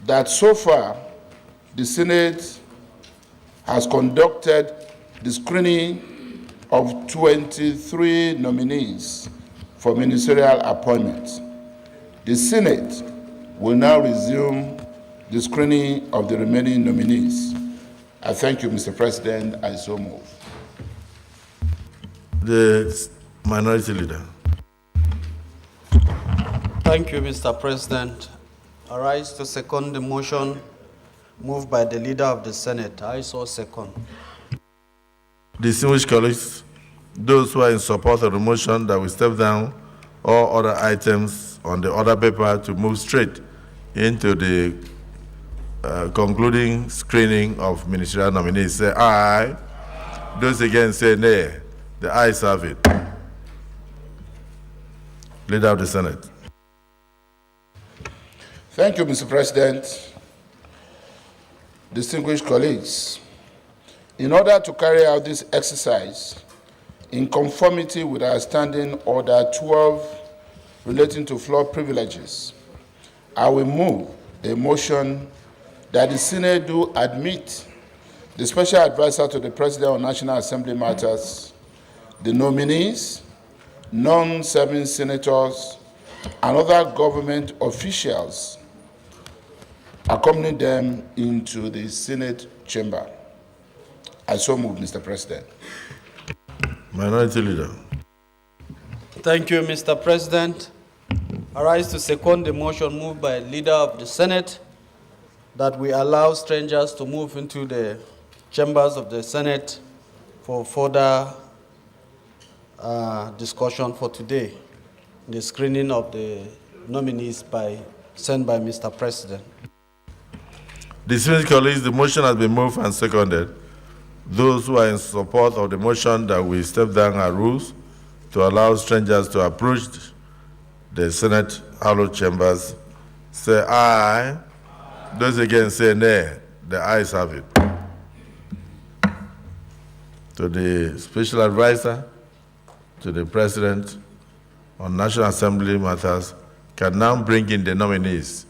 that so far the Senate has conducted the screening of 23 nominees for ministerial appointments. The Senate will now resume the screening of the remaining nominees. I thank you, Mr. President. I so move. The Minority Leader. Thank you, Mr. President. I rise to second the motion moved by the Leader of the Senate. I so second. Distinguished colleagues, those who are in support of the motion that we step down all other items on the order paper to move straight into the concluding screening of ministerial nominees, say aye. Those against say nay. The ayes have it. Leader of the Senate. Thank you, Mr. President. Distinguished colleagues, in order to carry out this exercise in conformity with our Standing Order 12 relating to floor privileges, I will move a motion that the Senate do admit the Special Advisor to the President on National Assembly Matters, the nominees, non-serving senators, and other government officials, accompany them into the Senate chamber. I so move, Mr. President. Minority Leader. Thank you, Mr. President. I rise to second the motion moved by Leader of the Senate that we allow strangers to move into the chambers of the Senate for further discussion for today, the screening of the nominees sent by Mr. President. Distinguished colleagues, the motion has been moved and seconded. Those who are in support of the motion that we step down our rules to allow strangers to approach the Senate hallowed chambers, say aye. Those against say nay. The ayes have it. To the Special Advisor to the President on National Assembly Matters can now bring in the nominees.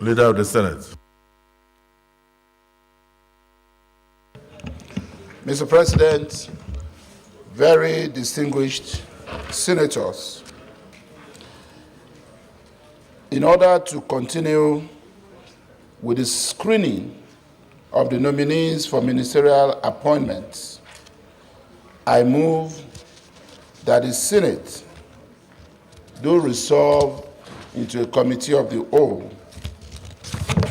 Leader of the Senate. Mr. President, very distinguished senators, in order to continue with the screening of the nominees for ministerial appointments, I move that the Senate do resolve into a committee of the whole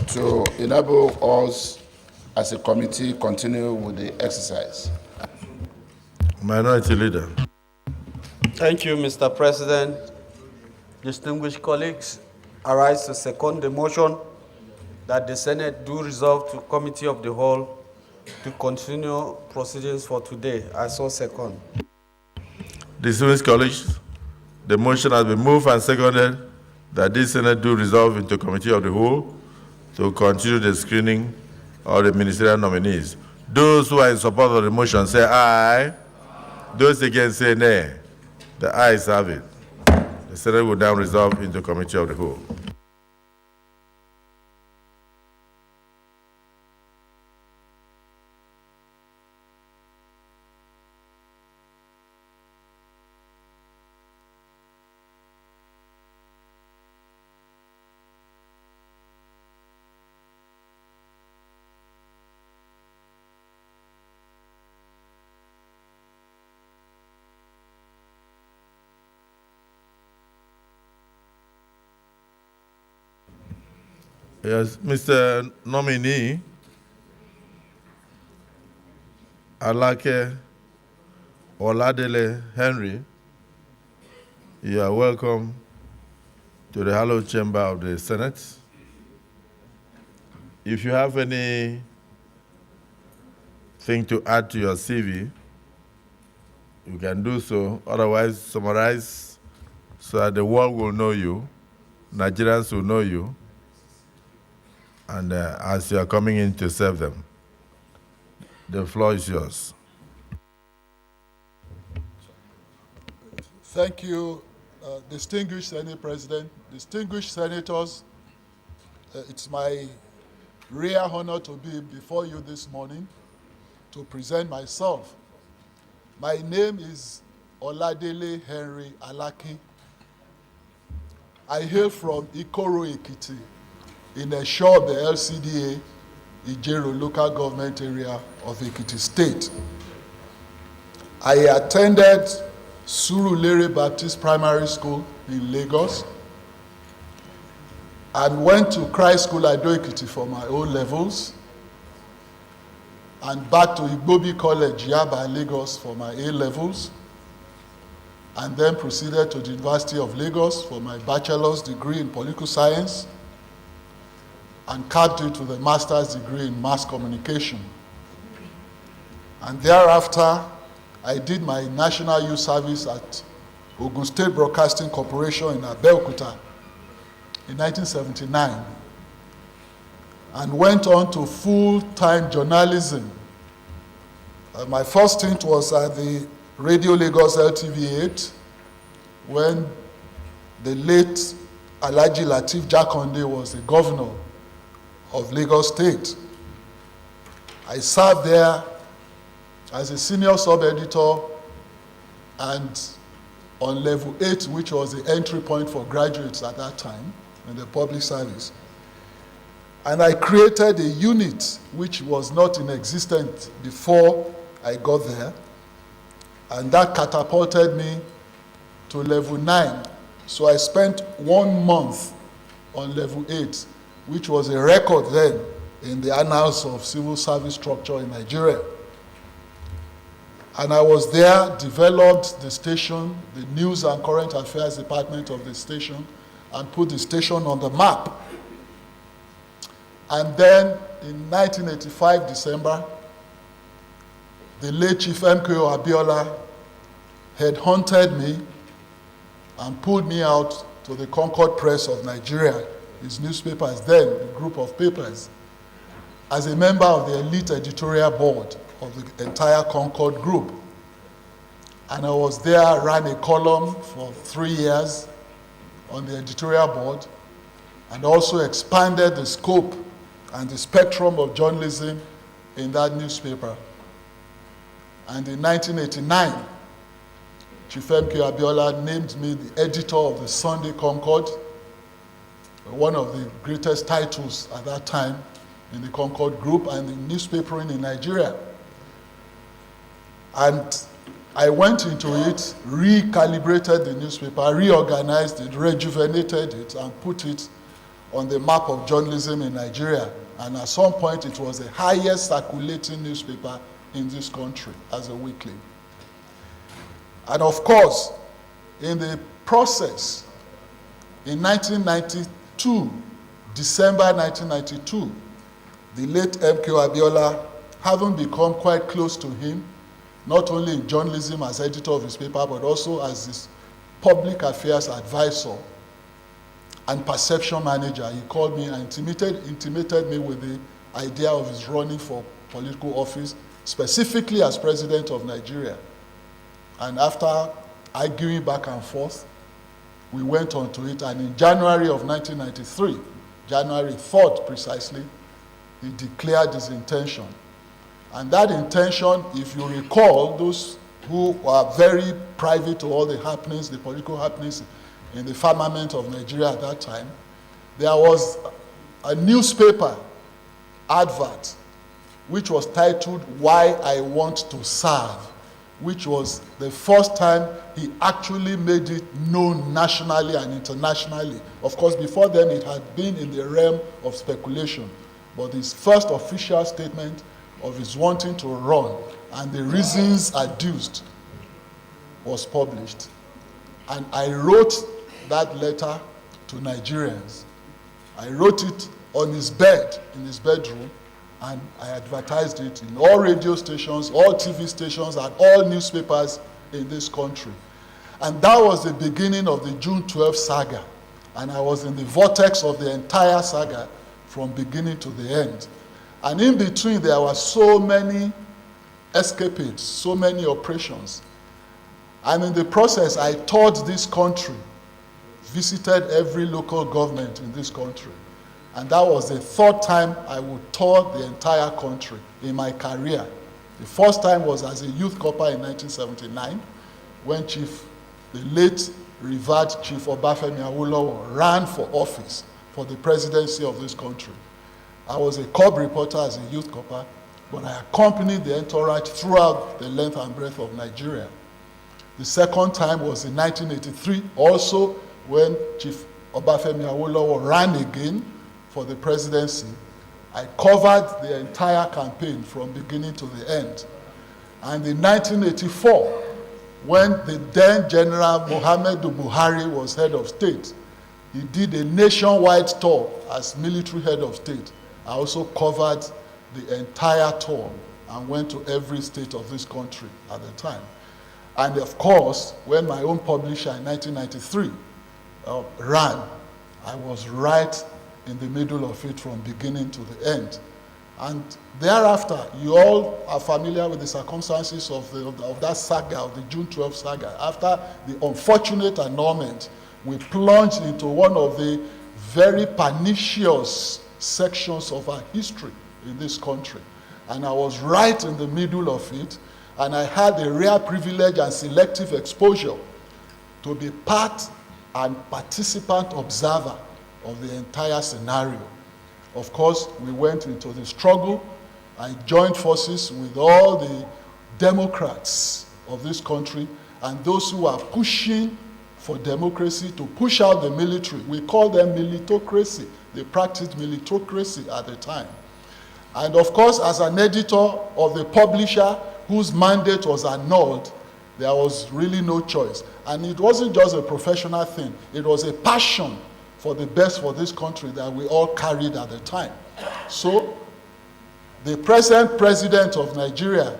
to enable us as a committee continue with the exercise. Minority Leader. Thank you, Mr. President. Distinguished colleagues, I rise to second the motion that the Senate do resolve to committee of the whole to continue proceedings for today. I so second. Distinguished colleagues, the motion has been moved and seconded that this Senate do resolve into committee of the whole to continue the screening of the ministerial nominees. Those who are in support of the motion say aye. Those against say nay. The ayes have it. The Senate will now resolve into committee of the whole. Yes, Mr. Nominee Alake Oladele Henry, you are welcome to the hallowed chamber of the Senate. If you have anything to add to your CV, you can do so. Otherwise, summarize so that the world will know you, Nigerians will know you, and as you are coming in to serve them. The floor is yours. Thank you, distinguished Senate President, distinguished senators. It's my rare honor to be before you this morning to present myself. My name is Oladele Henry Alake. I hail from Ikoro, Ekiti, in a shore of the LCDA, Ijero local government area of Ekiti State. I attended Surulere Baptist Primary School in Lagos and went to Christ School Ado Ekiti for my O levels and back to Igbobi College, Yaba, Lagos for my A levels, and then proceeded to the University of Lagos for my bachelor's degree in political science and capped it to the master's degree in mass communication. And thereafter, I did my national youth service at Ogun State Broadcasting Corporation in Abeokuta in 1979 and went on to full-time journalism. My first stint was at the Radio Lagos LTV8 when the late Alhaji Lateef Jakonde was the governor of Lagos State. I served there as a senior sub-editor and on level 8, which was the entry point for graduates at that time in the public service. And I created a unit which was not in existence before I got there, and that catapulted me to level 9. So I spent 1 month on level 8, which was a record then in the annals of civil service structure in Nigeria. And I was there, developed the station, the news and current affairs department of the station, and put the station on the map. And then in 1985, December, the late Chief MKO Abiola had hunted me and pulled me out to the Concord Press of Nigeria, his newspapers then, a group of papers, as a member of the elite editorial board of the entire Concord group. And I was there, ran a column for 3 years on the editorial board, and also expanded the scope and the spectrum of journalism in that newspaper. And in 1989, Chief MK Abiola named me the editor of the Sunday Concord, one of the greatest titles at that time in the Concord Group and in newspapering in Nigeria. And I went into it, recalibrated the newspaper, reorganized it, rejuvenated it, and put it on the map of journalism in Nigeria. And at some point, it was the highest circulating newspaper in this country as a weekly. And of course, in the process, in 1992, December 1992, the late M.K. Abiola, having become quite close to him, not only in journalism as editor of his paper, but also as his public affairs advisor and perception manager, he called me and intimated me with the idea of his running for political office, specifically as president of Nigeria. And after arguing back and forth, we went on to it, and in January of 1993, January 3rd precisely, he declared his intention. And that intention, if you recall, those who are very private to all the happenings, the political happenings in the firmament of Nigeria at that time, there was a newspaper advert which was titled "Why I Want to Serve," which was the first time he actually made it known nationally and internationally. Of course, before then it had been in the realm of speculation, but his first official statement of his wanting to run and the reasons adduced was published. And I wrote that letter to Nigerians. I wrote it on his bed, in his bedroom, and I advertised it in all radio stations, all TV stations, and all newspapers in this country. And that was the beginning of the June 12 saga. And I was in the vortex of the entire saga from beginning to the end. And in between, there were so many escapades, so many operations. And in the process, I toured this country, visited every local government in this country. And that was the third time I would tour the entire country in my career. The first time was as a youth corper in 1979, when the late revered Chief Obafemi Awolowo ran for office for the presidency of this country. I was a cub reporter as a youth corper, but I accompanied the entourage throughout the length and breadth of Nigeria. The second time was in 1983, also when Chief Obafemi Awolowo ran again for the presidency. I covered the entire campaign from beginning to the end. And in 1984, when the then General Muhammadu Buhari was head of state, he did a nationwide tour as military head of state. I also covered the entire tour and went to every state of this country at the time. And of course, when my own publisher in 1993 ran, I was right in the middle of it from beginning to the end. And thereafter, you all are familiar with the circumstances of that saga, of the June 12 saga. After the unfortunate annulment, we plunged into one of the very pernicious sections of our history in this country. And I was right in the middle of it, and I had the rare privilege and selective exposure to be part and participant observer of the entire scenario. Of course, we went into the struggle. I joined forces with all the Democrats of this country and those who are pushing for democracy to push out the military. We call them militocracy. They practiced militocracy at the time. And of course, as an editor of the publisher whose mandate was annulled, there was really no choice. And it wasn't just a professional thing. It was a passion for the best for this country that we all carried at the time. So, the present president of Nigeria,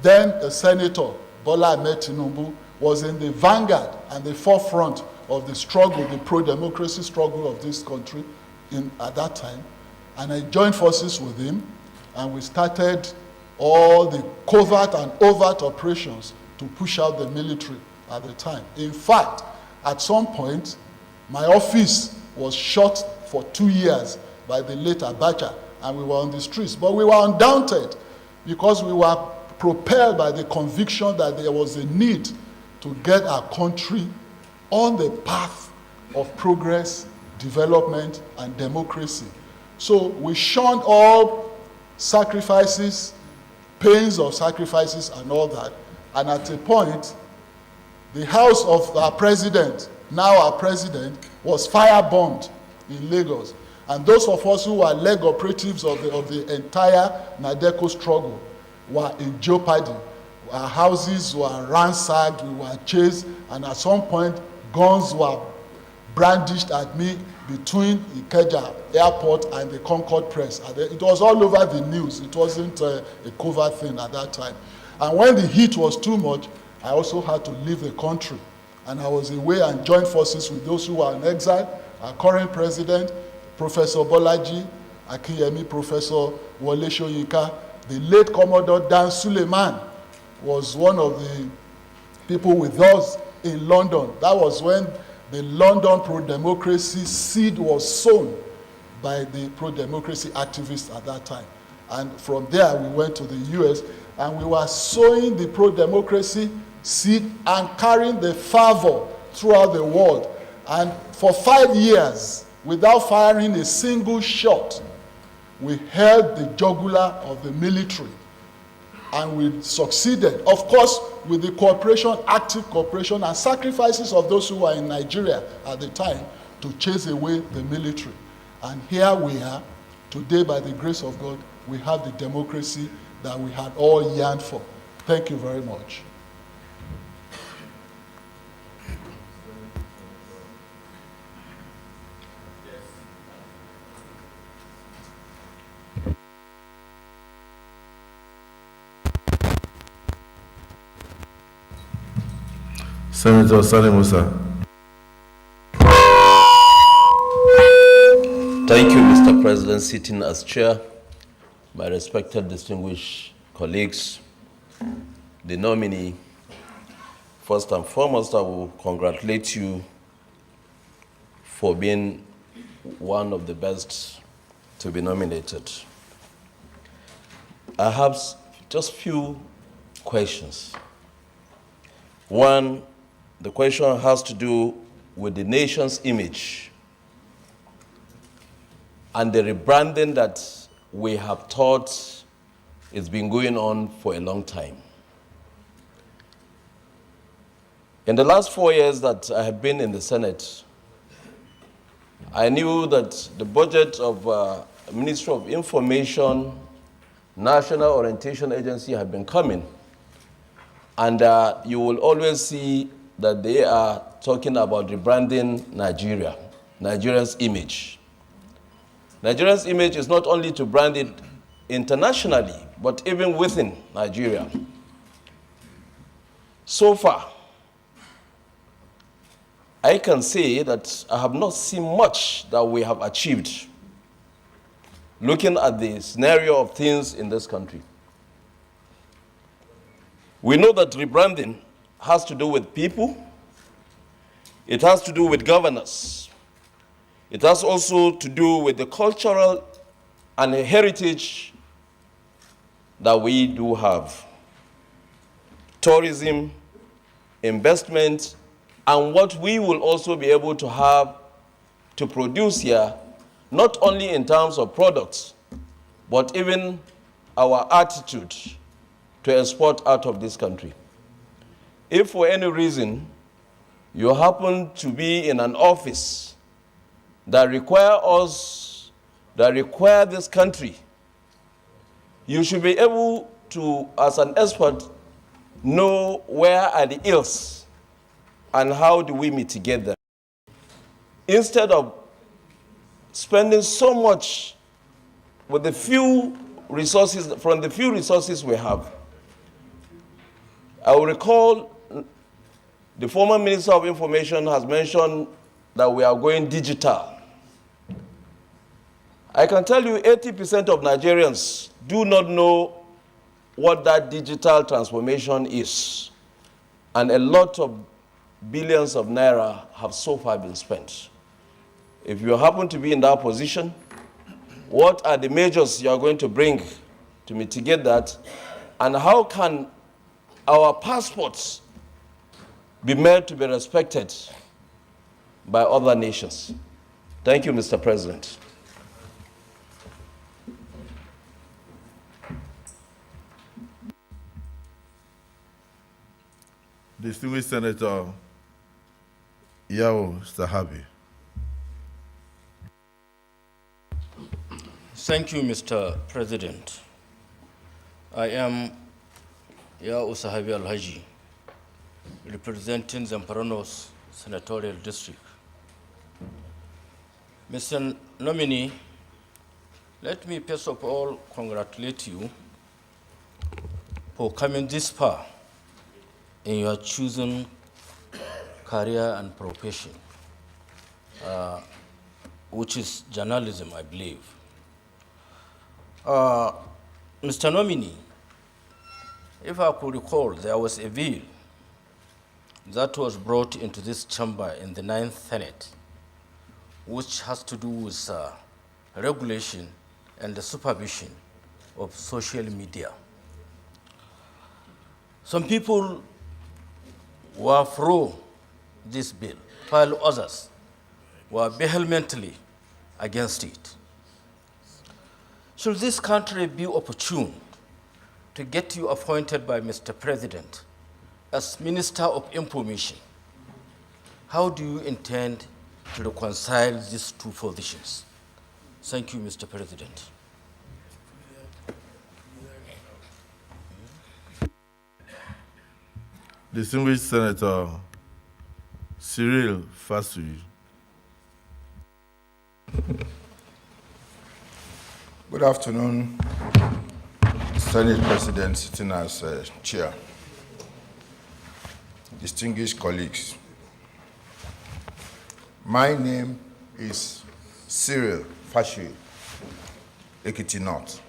then a senator, Bola Ahmed Tinubu, was in the vanguard and the forefront of the struggle, the pro-democracy struggle of this country at that time. And I joined forces with him, and we started all the covert and overt operations to push out the military at the time. In fact, at some point, my office was shut for 2 years by the late Abacha, and we were on the streets. But we were undaunted because we were propelled by the conviction that there was a need to get our country on the path of progress development, and democracy. So we shunned all sacrifices, pains of sacrifices and all that. And at a point, the house of our president, now our president, was firebombed in Lagos. And those of us who were leg operatives of the entire Nadeco struggle were in jeopardy. Our houses were ransacked, we were chased, and at some point, guns were brandished at me between Ikeja Airport and the Concord Press. And it was all over the news. It wasn't a covert thing at that time. And when the heat was too much, I also had to leave the country. And I was away and joined forces with those who were in exile, our current president, Professor Bolaji Akinyemi, Professor Wole Soyinka, the late Commodore Dan Suleiman was one of the people with us in London. That was when the London pro-democracy seed was sown by the pro-democracy activists at that time. And from there, we went to the US, and we were sowing the pro-democracy seed and carrying the fervor throughout the world. And for 5 years, without firing a single shot, we held the jugular of the military. And we succeeded, of course, with the cooperation, active cooperation, and sacrifices of those who were in Nigeria at the time to chase away the military. And here we are, today, by the grace of God, we have the democracy that we had all yearned for. Thank you very much. Senator Sani Musa. Thank you, Mr. President, sitting as chair, my respected distinguished colleagues, the nominee. First and foremost, I will congratulate you for being one of the best to be nominated. I have just few questions. One, the question has to do with the nation's image and the rebranding that we have thought has been going on for a long time. In the last 4 years that I have been in the Senate, I knew that the budget of Ministry of Information, National Orientation Agency had been coming. And you will always see that they are talking about rebranding Nigeria, Nigeria's image. Nigeria's image is not only to brand it internationally, but even within Nigeria. So far, I can say that I have not seen much that we have achieved looking at the scenario of things in this country. We know that rebranding has to do with people. It has to do with governance. It has also to do with the cultural and the heritage that we do have. Tourism, investment, and what we will also be able to have to produce here, not only in terms of products, but even our attitude to export out of this country. If for any reason you happen to be in an office that require this country, you should be able to, as an expert, know where are the ills and how do we mitigate them. Instead of spending so much with the few resources, from the few resources we have. I will recall the former Minister of Information has mentioned that we are going digital. I can tell you 80% of Nigerians do not know what that digital transformation is. And a lot of billions of naira have so far been spent. If you happen to be in that position, what are the measures you are going to bring to mitigate that? And how can our passports be made to be respected by other nations? Thank you, Mr. President. Distinguished Senator Yao Sahabi. Thank you, Mr. President. I am Yao Sahabi Al-Haji, representing Zamfaranos Senatorial District. Mr. Nominee, let me first of all congratulate you for coming this far in your chosen career and profession, which is journalism, I believe. Mr. Nominee, if I could recall, there was a bill that was brought into this chamber in the 9th Senate, which has to do with regulation and the supervision of social media. Some people were for this bill, while others were vehemently against it. Should this country be opportune to get you appointed by Mr. President as Minister of Information, how do you intend to reconcile these two positions? Thank you, Mr. President. Distinguished Senator Cyril Fasui. Good afternoon, Senate President sitting as chair, distinguished colleagues. My name is Cyril Fasui, Ekiti North,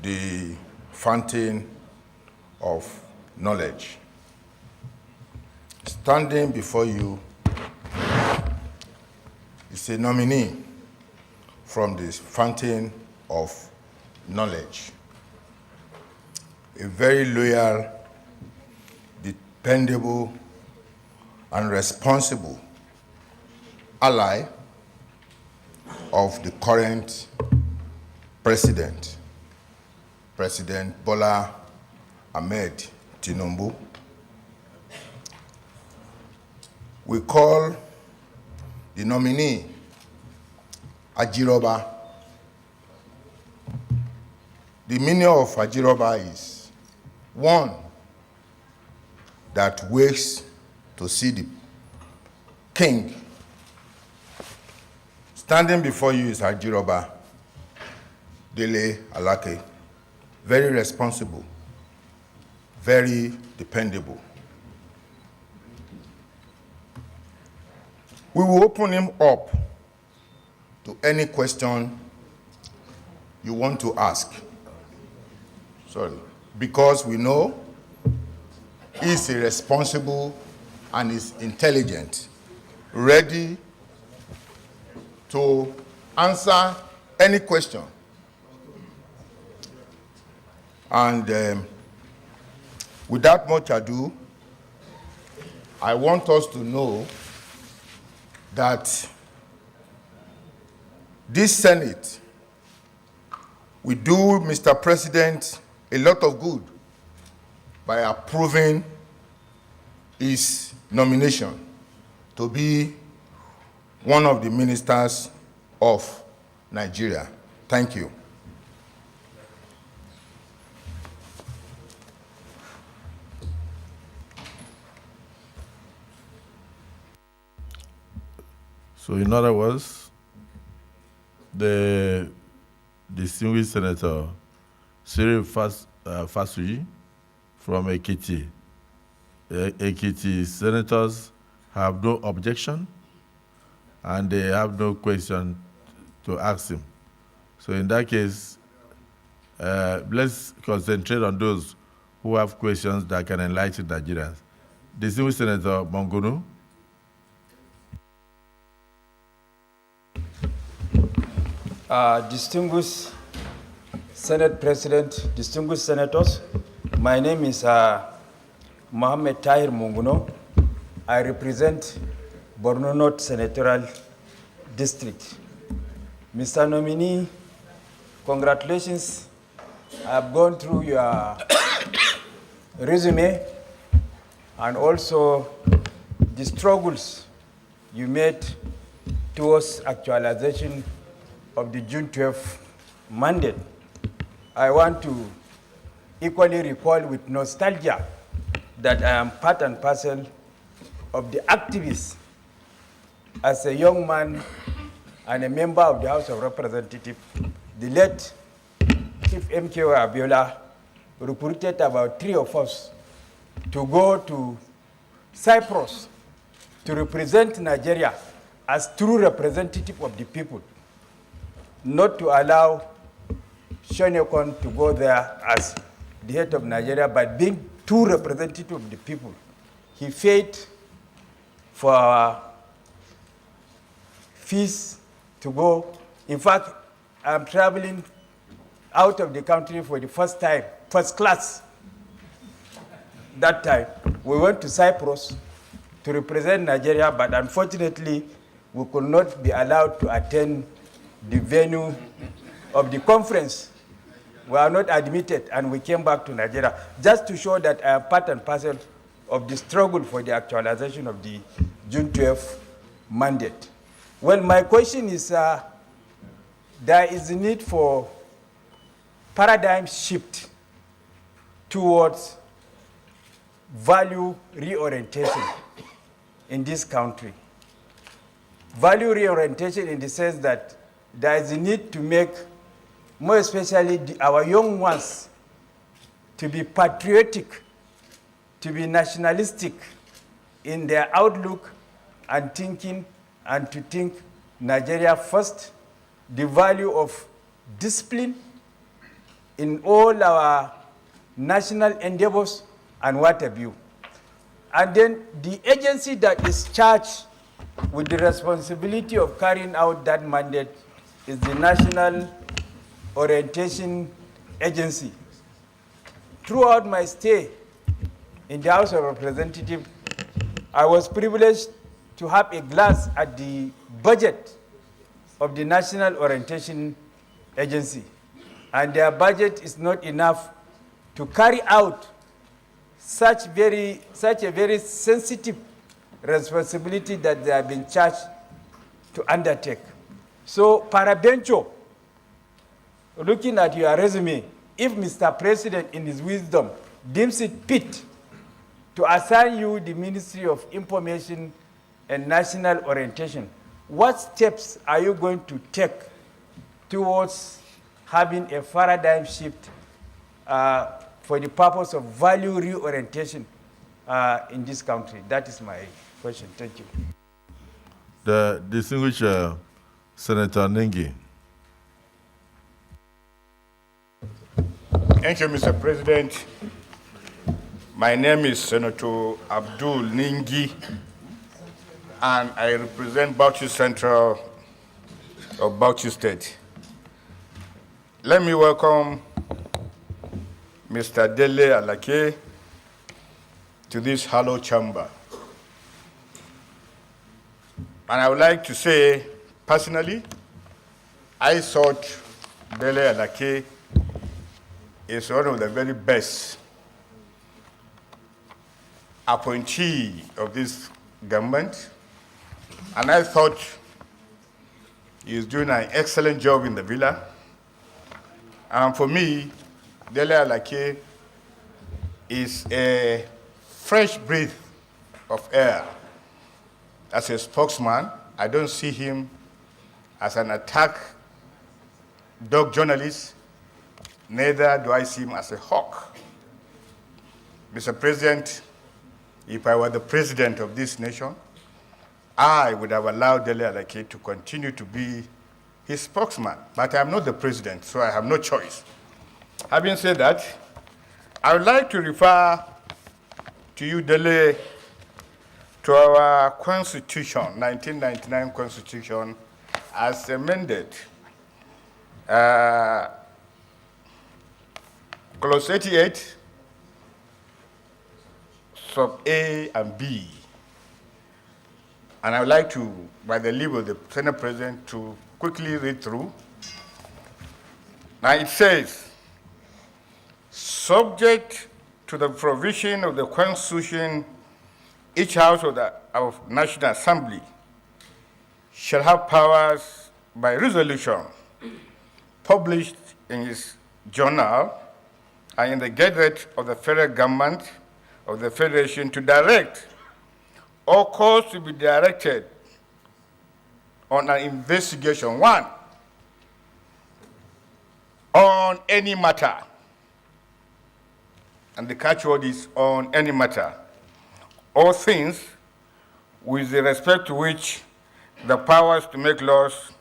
the fountain of knowledge. Standing before you is a nominee from this fountain of knowledge, a very loyal, dependable, and responsible ally of the current president, President Bola Ahmed Tinubu. We call the nominee Ajiroba. The meaning of Ajiroba is one that waits to see the king. Standing before you is Ajiroba Dele Alake, very responsible, very dependable. We will open him up to any question you want to ask. Sorry. Because we know he's a responsible and is intelligent, ready to answer any question. And without much ado, I want us to know that this Senate will do Mr. President a lot of good by approving his nomination to be one of the ministers of Nigeria. Thank you. So in other words, the distinguished Senator Cyril Fasui from Ekiti. Ekiti senators have no objection and they have no question to ask him. So in that case, let's concentrate on those who have questions that can enlighten Nigerians. Distinguished Senator Mongunu. Distinguished Senate President, distinguished senators, my name is Mohammed Tahir Munguno. I represent Borno North Senatorial district. Mr. Nominee, congratulations. I've gone through your resume and also the struggles you made towards actualization of the June 12th mandate. I want to equally recall with nostalgia that I am part and parcel of the activists as a young man and a member of the House of Representatives. The late Chief MKO Abiola recruited about 3 of us to go to Cyprus to represent Nigeria as true representative of the people, not to allow Shonekon to go there as the head of Nigeria, but being true representative of the people. He paid for our fees to go. In fact, I'm traveling out of the country for the first time, first class. That time, we went to Cyprus to represent Nigeria, but unfortunately, we could not be allowed to attend the venue of the conference. We are not admitted, and we came back to Nigeria, just to show that I am part and parcel of the struggle for the actualization of the June 12th mandate. Well, my question is, there is a need for paradigm shift towards value reorientation in this country. Value reorientation in the sense that there is a need to make, more especially our young ones, to be patriotic, to be nationalistic in their outlook and thinking, and to think Nigeria first, the value of discipline in all our national endeavors and what have you. And then the agency that is charged with the responsibility of carrying out that mandate is the National Orientation Agency. Throughout my stay in the House of Representatives, I was privileged to have a glance at the budget of the National Orientation Agency. And their budget is not enough to carry out such a very sensitive responsibility that they have been charged to undertake. So, parabencho, looking at your resume, if Mr. President in his wisdom deems it fit to assign you the Ministry of Information and National Orientation, what steps are you going to take towards having a paradigm shift for the purpose of value reorientation in this country? That is my question. Thank you. The distinguished Senator Ningi. Thank you, Mr. President. My name is Senator Abdul Ningi, and I represent Bauchi Central of Bauchi State. Let me welcome Mr. Dele Alake to this hallowed chamber. And I would like to say, personally, I thought Dele Alake is one of the very best appointee of this government, and I thought he is doing an excellent job in the villa. And for me, Dele Alake is a fresh breath of air. As a spokesman, I don't see him as an attack dog journalist, neither do I see him as a hawk. Mr. President, if I were the president of this nation, I would have allowed Dele Alake to continue to be his spokesman, but I'm not the president, so I have no choice. Having said that, I would like to refer to you, Dele, to our Constitution, 1999 Constitution, as amended. Clause 88, sub A and B. and I would like to, by the leave of the Senate President, to quickly read through. Now it says, subject to the provision of the Constitution, each house of the National Assembly shall have powers by resolution published in its journal and in the Gazette of the Federal Government of the Federation to direct or cause to be directed on an investigation, one, on any matter, and the catchword is on any matter, or things with respect to which the powers to make laws,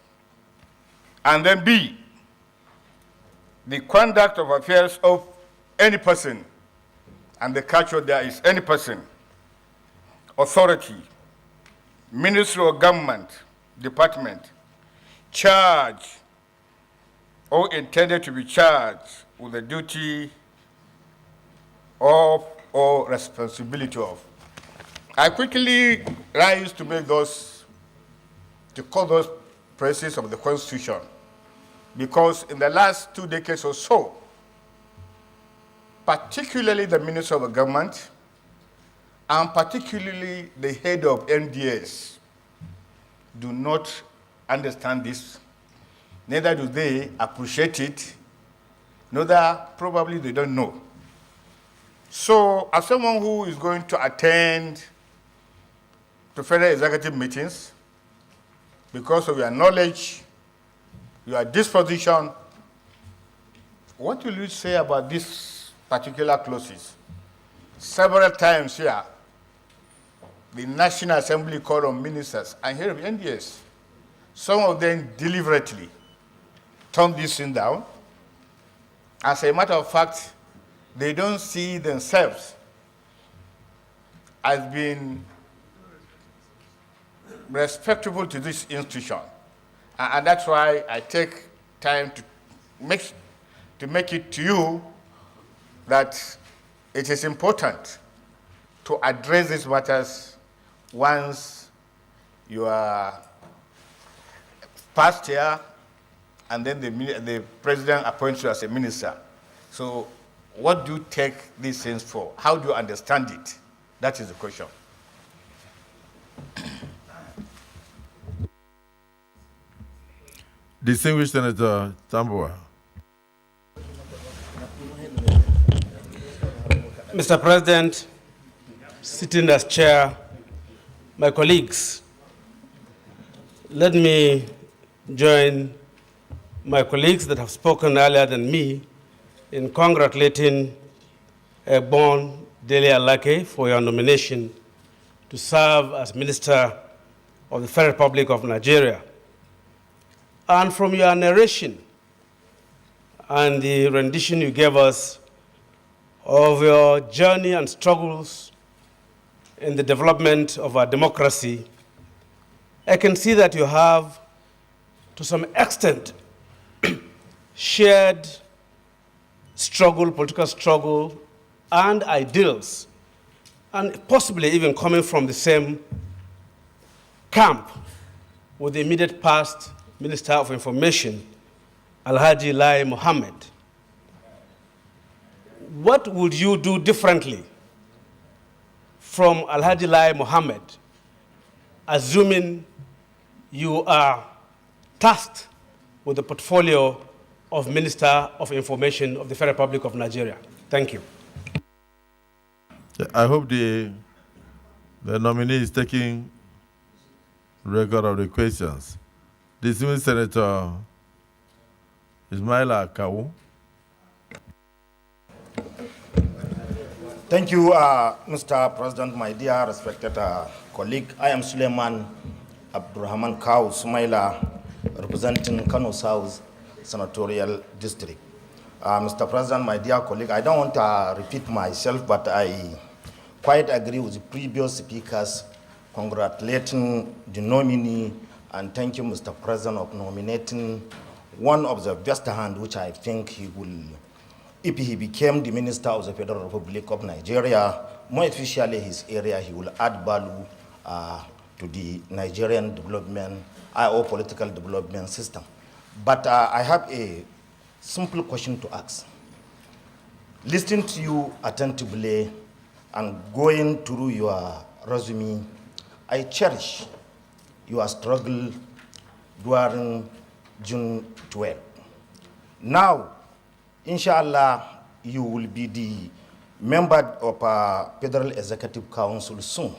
and then B, the conduct of affairs of any person, and the catchword there is any person, authority, ministry or government, department, charged or intended to be charged with the duty of or responsibility of. I quickly rise to make those, to call those phrases of the Constitution, because in the last 2 decades or so, particularly the minister of the government, and particularly the head of MDS, do not understand this. Neither do they appreciate it, neither probably they don't know. So as someone who is going to attend to federal executive meetings, because of your knowledge, your disposition, what will you say about these particular clauses? Several times here, the National Assembly called on ministers and head of NDS. Some of them deliberately turned this thing down. As a matter of fact, they don't see themselves as being respectable to this institution. And that's why I take time to make it to you that it is important to address these matters once you are past here, and then the president appoints you as a minister. So what do you take these things for? How do you understand it? That is the question. Distinguished Senator Tambua. Mr. President, sitting as chair, my colleagues, let me join my colleagues that have spoken earlier than me in congratulating Egbon Dele Alake for your nomination to serve as Minister of the Federal Republic of Nigeria. And from your narration and the rendition you gave us of your journey and struggles in the development of our democracy, I can see that you have, to some extent, shared struggle, political struggle, and ideals, and possibly even coming from the same camp with the immediate past Minister of Information, Alhaji Lai Mohammed. What would you do differently from Alhaji Lai Mohammed, assuming you are tasked with the portfolio of Minister of Information of the Federal Republic of Nigeria? Thank you. I hope the nominee is taking record of the questions. Distinguished Senator Ismaila Kawu. Thank you, Mr. President, my dear respected colleague. I am Suleiman Abdurrahman Kawu Sumaila, representing Kano South Senatorial District. Mr. President, my dear colleague, I don't want to repeat myself, but I quite agree with the previous speakers congratulating the nominee, and thank you, Mr. President, of nominating one of the best hand, which I think he will, if he became the Minister of the Federal Republic of Nigeria, more especially his area, he will add value to the Nigerian development or political development system. But I have a simple question to ask. Listening to you attentively and going through your resume, I cherish your struggle during June 12. Now, inshallah, you will be the member of Federal Executive Council soon.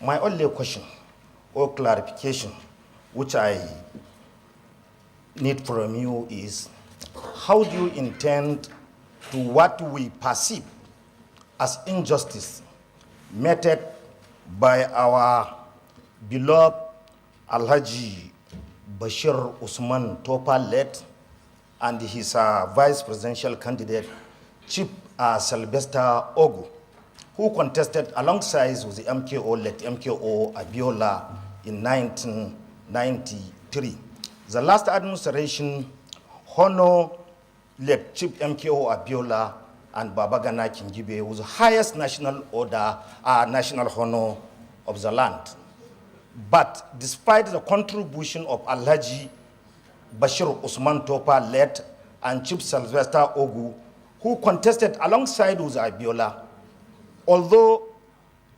My only question or clarification, which I need from you is, how do you intend to what we perceive as injustice meted by our beloved Alhaji Bashir Usman Topa led and his vice presidential candidate, Chief Sylvester Ogu, who contested alongside with the late MKO Abiola in 1993. The last administration honored late Chief MKO Abiola and Babagana Kingibe was the highest national honor of the land. But despite the contribution of Alhaji Bashir Usman Topa led and Chief Sylvester Ogu, who contested alongside with Abiola, although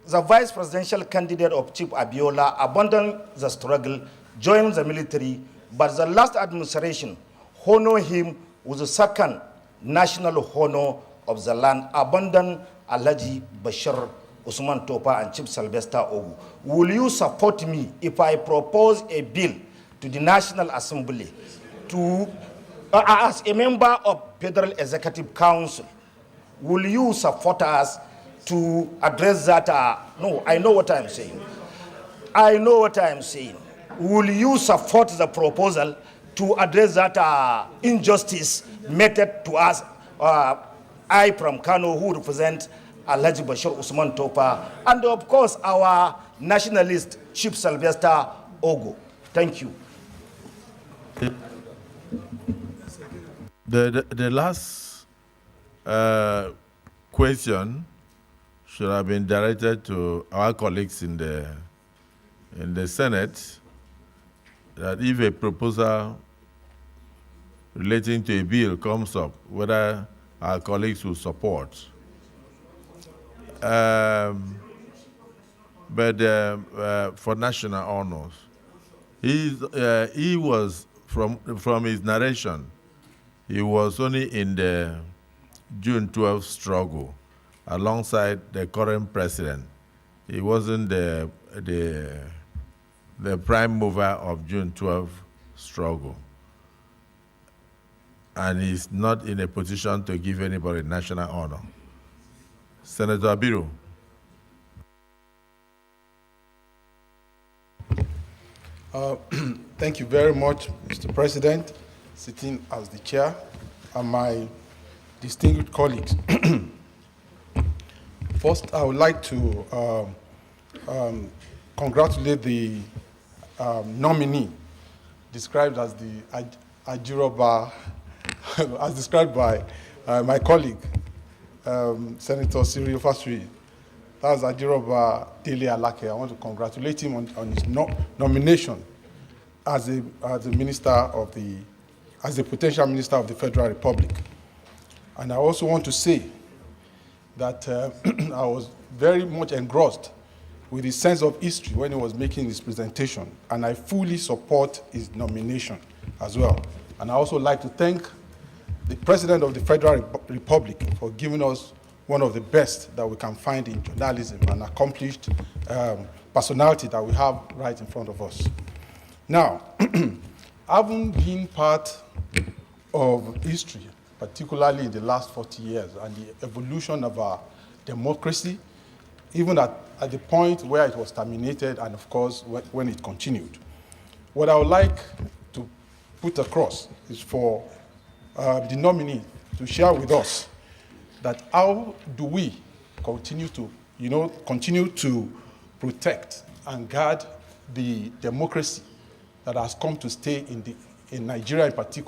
the vice presidential candidate of Chief Abiola abandoned the struggle, joined the military, but the last administration honored him with the second national honor of the land, abandoned Alhaji Bashir Usman Topa and Chief Sylvester Ogu. Will you support me if I propose a bill to the National Assembly to, as a member of Federal Executive Council, will you support us to address that? No, I know what I'm saying. I know what I'm saying. Will you support the proposal to address that injustice meted to us? I from Kano, who represent Alhaji Bashir Usman Topa, and of course our nationalist Chief Sylvester Ogu. Thank you. The last question should have been directed to our colleagues in the Senate, that if a proposal relating to a bill comes up, whether our colleagues will support. But for national honors, he was, from his narration, he was only in the June 12 struggle alongside the current president. He wasn't the prime mover of June 12 struggle. And he's not in a position to give anybody national honor. Senator Abiru. Thank you very much, Mr. President, sitting as the chair, and my distinguished colleagues. First, I would like to congratulate the nominee, described as the Ajiroba, as described by my colleague, Senator Cyril Fasri. That's Ajiroba Dele Alake. I want to congratulate him on his nomination as a minister of as the potential minister of the Federal Republic. And I also want to say that I was very much engrossed with his sense of history when he was making his presentation, and I fully support his nomination as well. And I also like to thank the President of the Federal Republic for giving us one of the best that we can find in journalism, an accomplished personality that we have right in front of us. Now, having been part of history, particularly in the last 40 years, and the evolution of our democracy, even at the point where it was terminated, and of course, when it continued. What I would like to put across is for the nominee to share with us that how do we continue to protect and guard the democracy that has come to stay in Nigeria in particular,